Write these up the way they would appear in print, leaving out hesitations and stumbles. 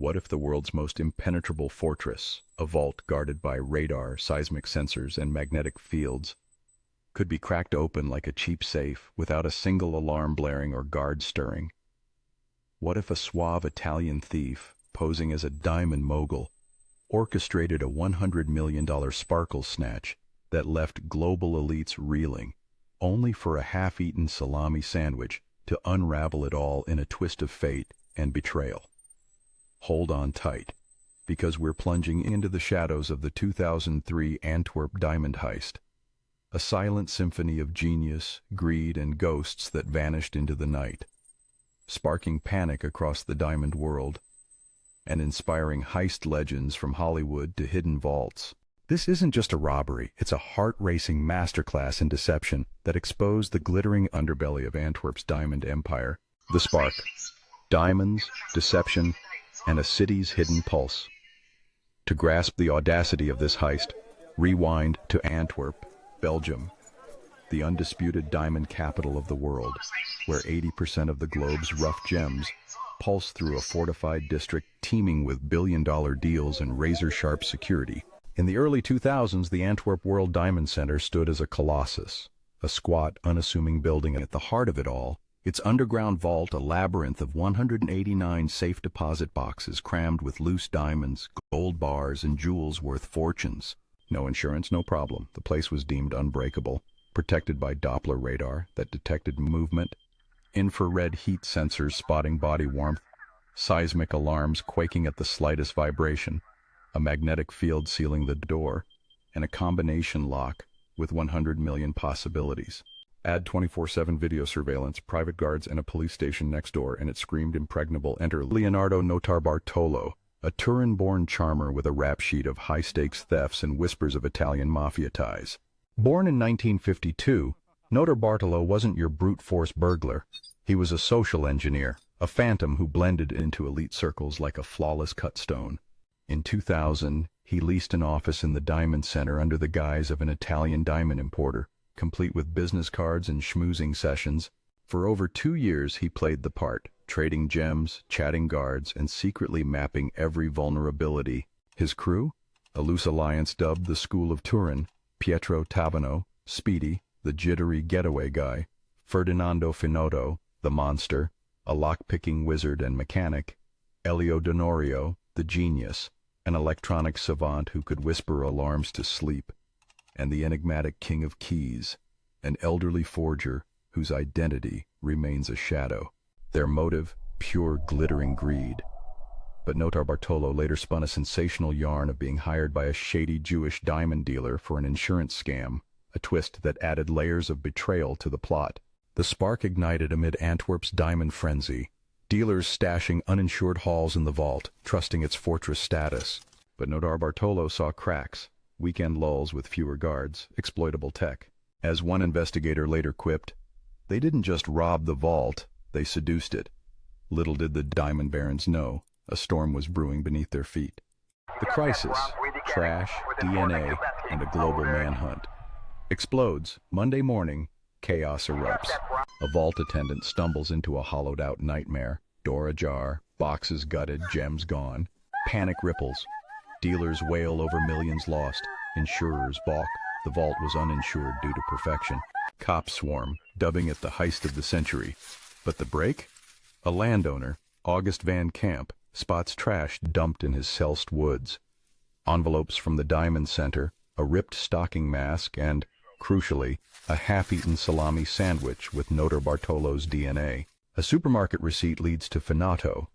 What if the world's most impenetrable fortress, a vault guarded by radar, seismic sensors, and magnetic fields, could be cracked open like a cheap safe without a single alarm blaring or guard stirring? What if a suave Italian thief, posing as a diamond mogul, orchestrated a $100 million sparkle snatch that left global elites reeling, only for a half-eaten salami sandwich to unravel it all in a twist of fate and betrayal? Hold on tight, because we're plunging into the shadows of the 2003 Antwerp Diamond Heist, a silent symphony of genius, greed, and ghosts that vanished into the night, sparking panic across the diamond world, and inspiring heist legends from Hollywood to hidden vaults. This isn't just a robbery, it's a heart-racing masterclass in deception that exposed the glittering underbelly of Antwerp's diamond empire, the spark, diamonds, deception, and a city's hidden pulse. To grasp the audacity of this heist, rewind to Antwerp, Belgium, the undisputed diamond capital of the world, where 80% of the globe's rough gems pulse through a fortified district teeming with billion-dollar deals and razor-sharp security. In the early 2000s, the Antwerp World Diamond Center stood as a colossus, a squat, unassuming building, and at the heart of it all, its underground vault, a labyrinth of 189 safe deposit boxes crammed with loose diamonds, gold bars, and jewels worth fortunes. No insurance, no problem. The place was deemed unbreakable, protected by Doppler radar that detected movement, infrared heat sensors spotting body warmth, seismic alarms quaking at the slightest vibration, a magnetic field sealing the door, and a combination lock with 100 million possibilities. Add 24/7 video surveillance, private guards, and a police station next door, and it screamed impregnable. Enter Leonardo Notarbartolo, a Turin-born charmer with a rap sheet of high-stakes thefts and whispers of Italian mafia ties. Born in 1952, Notarbartolo wasn't your brute force burglar. He was a social engineer, a phantom who blended into elite circles like a flawless cut stone. In 2000, he leased an office in the Diamond Center under the guise of an Italian diamond importer, complete with business cards and schmoozing sessions. For over 2 years he played the part, trading gems, chatting guards, and secretly mapping every vulnerability. His crew? A loose alliance dubbed the School of Turin: Pietro Tavano, Speedy, the jittery getaway guy; Ferdinando Finotto, the monster, a lock-picking wizard and mechanic; Elio Donorio, the genius, an electronic savant who could whisper alarms to sleep; and the enigmatic King of Keys, an elderly forger whose identity remains a shadow. Their motive, pure glittering greed. But Notarbartolo later spun a sensational yarn of being hired by a shady Jewish diamond dealer for an insurance scam, a twist that added layers of betrayal to the plot. The spark ignited amid Antwerp's diamond frenzy, dealers stashing uninsured hauls in the vault, trusting its fortress status. But Notarbartolo saw cracks, weekend lulls with fewer guards, exploitable tech. As one investigator later quipped, "They didn't just rob the vault, they seduced it." Little did the diamond barons know, a storm was brewing beneath their feet. The crisis, trash, DNA, and a global manhunt. Explodes. Monday morning, chaos erupts. A vault attendant stumbles into a hollowed-out nightmare, door ajar, boxes gutted, gems gone. Panic ripples. Dealers wail over millions lost. Insurers balk. The vault was uninsured due to perfection. Cops swarm, dubbing it the heist of the century. But the break? A landowner, August Van Camp, spots trash dumped in his Selst woods. Envelopes from the Diamond Center, a ripped stocking mask, and, crucially, a half-eaten salami sandwich with Notarbartolo's DNA. A supermarket receipt leads to Finotto.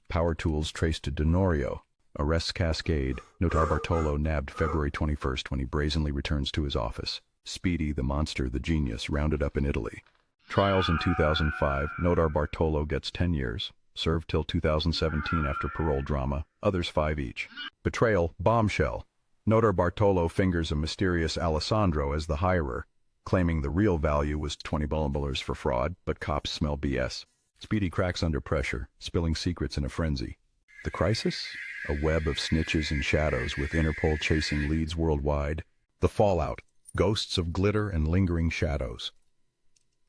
Power tools traced to Donorio. Arrests cascade. Notarbartolo nabbed February 21st when he brazenly returns to his office. Speedy, the monster, the genius, rounded up in Italy. Trials in 2005. Notarbartolo gets 10 years. Served till 2017 after parole drama. Others 5 each. Betrayal. Bombshell. Notarbartolo fingers a mysterious Alessandro as the hirer, claiming the real value was $20 for fraud, but cops smell BS. Speedy cracks under pressure, spilling secrets in a frenzy. The crisis? A web of snitches and shadows with Interpol chasing leads worldwide. The fallout. Ghosts of glitter and lingering shadows.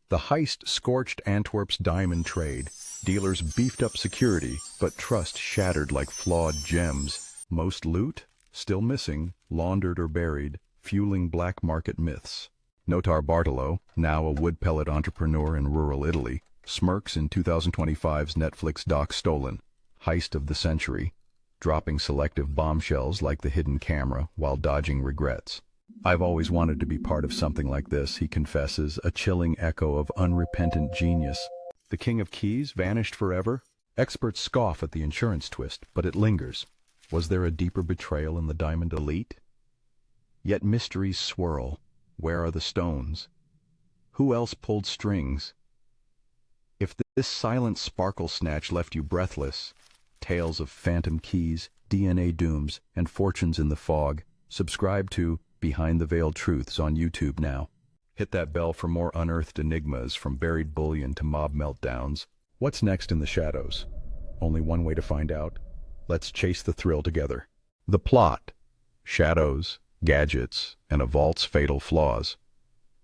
The heist scorched Antwerp's diamond trade, Dealers beefed up security, but trust shattered like flawed gems. Most loot? Still missing, laundered or buried, fueling black market myths. Notarbartolo, now a wood pellet entrepreneur in rural Italy, smirks in 2025's Netflix doc Stolen, Heist of the Century, dropping selective bombshells like the hidden camera while dodging regrets. I've always wanted to be part of something like this, he confesses, a chilling echo of unrepentant genius. The king of keys vanished forever? Experts scoff at the insurance twist, but it lingers. Was there a deeper betrayal in the diamond elite? Yet mysteries swirl. Where are the stones? Who else pulled strings? If this silent sparkle snatch left you breathless, tales of phantom keys, DNA dooms, and fortunes in the fog, subscribe to Behind the Veiled Truths on YouTube now. Hit that bell for more unearthed enigmas, from buried bullion to mob meltdowns. What's next in the shadows? Only one way to find out. Let's chase the thrill together. The plot: shadows, gadgets, and a vault's fatal flaws.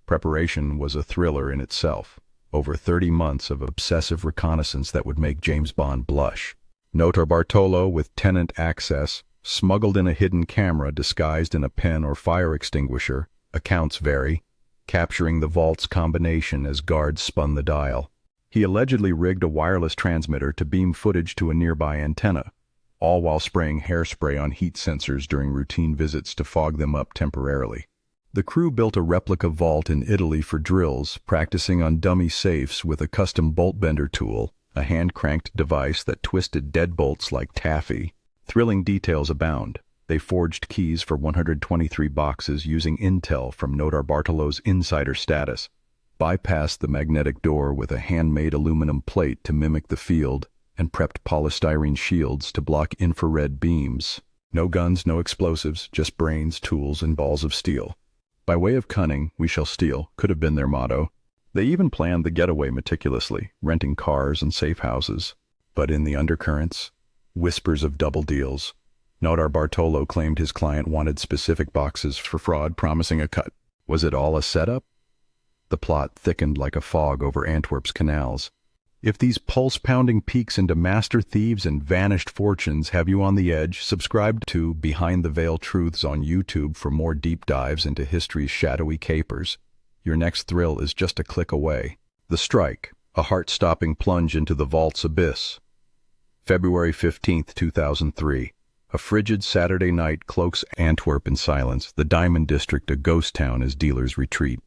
Preparation was a thriller in itself. Over 30 months of obsessive reconnaissance that would make James Bond blush. Notarbartolo, with tenant access, smuggled in a hidden camera disguised in a pen or fire extinguisher. Accounts vary, capturing the vault's combination as guards spun the dial. He allegedly rigged a wireless transmitter to beam footage to a nearby antenna, all while spraying hairspray on heat sensors during routine visits to fog them up temporarily. The crew built a replica vault in Italy for drills, practicing on dummy safes with a custom bolt bender tool, a hand-cranked device that twisted deadbolts like taffy. Thrilling details abound. They forged keys for 123 boxes using intel from Notarbartolo's insider status, bypassed the magnetic door with a handmade aluminum plate to mimic the field, and prepped polystyrene shields to block infrared beams. No guns, no explosives, just brains, tools, and balls of steel. By way of cunning, we shall steal, could have been their motto. They even planned the getaway meticulously, renting cars and safe houses. But in the undercurrents, whispers of double deals. Notarbartolo claimed his client wanted specific boxes for fraud, promising a cut. Was it all a setup? The plot thickened like a fog over Antwerp's canals. If these pulse-pounding peeks into master thieves and vanished fortunes have you on the edge, subscribe to Behind the Veiled Truths on YouTube for more deep dives into history's shadowy capers. Your next thrill is just a click away. The Strike, a heart-stopping plunge into the vault's abyss. February 15, 2003. A frigid Saturday night cloaks Antwerp in silence, the Diamond District a ghost town as dealers retreat.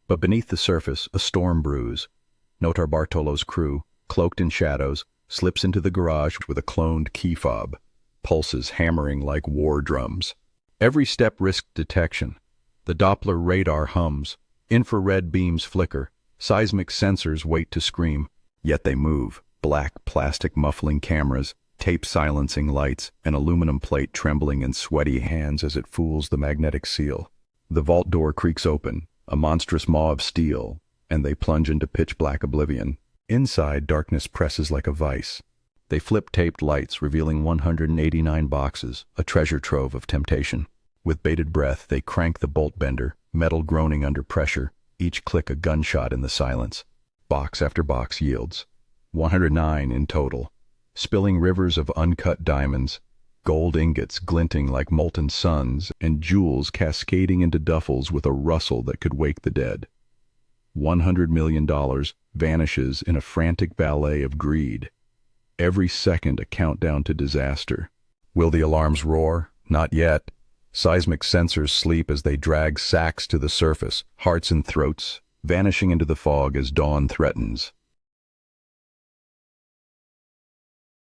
But beneath the surface, a storm brews. Notarbartolo's crew, cloaked in shadows, slips into the garage with a cloned key fob, pulses hammering like war drums. Every step risked detection. The Doppler radar hums, infrared beams flicker, seismic sensors wait to scream. Yet they move. Black plastic muffling cameras, tape silencing lights, an aluminum plate trembling in sweaty hands as it fools the magnetic seal. The vault door creaks open, a monstrous maw of steel, and they plunge into pitch-black oblivion. Inside, darkness presses like a vice. They flip taped lights, revealing 189 boxes, a treasure trove of temptation. With bated breath, they crank the bolt bender, metal groaning under pressure, each click a gunshot in the silence. Box after box yields. 109 in total, spilling rivers of uncut diamonds, gold ingots glinting like molten suns, and jewels cascading into duffels with a rustle that could wake the dead. $100 million vanishes in a frantic ballet of greed. Every second a countdown to disaster. Will the alarms roar? Not yet. Seismic sensors sleep as they drag sacks to the surface, hearts and throats, vanishing into the fog as dawn threatens.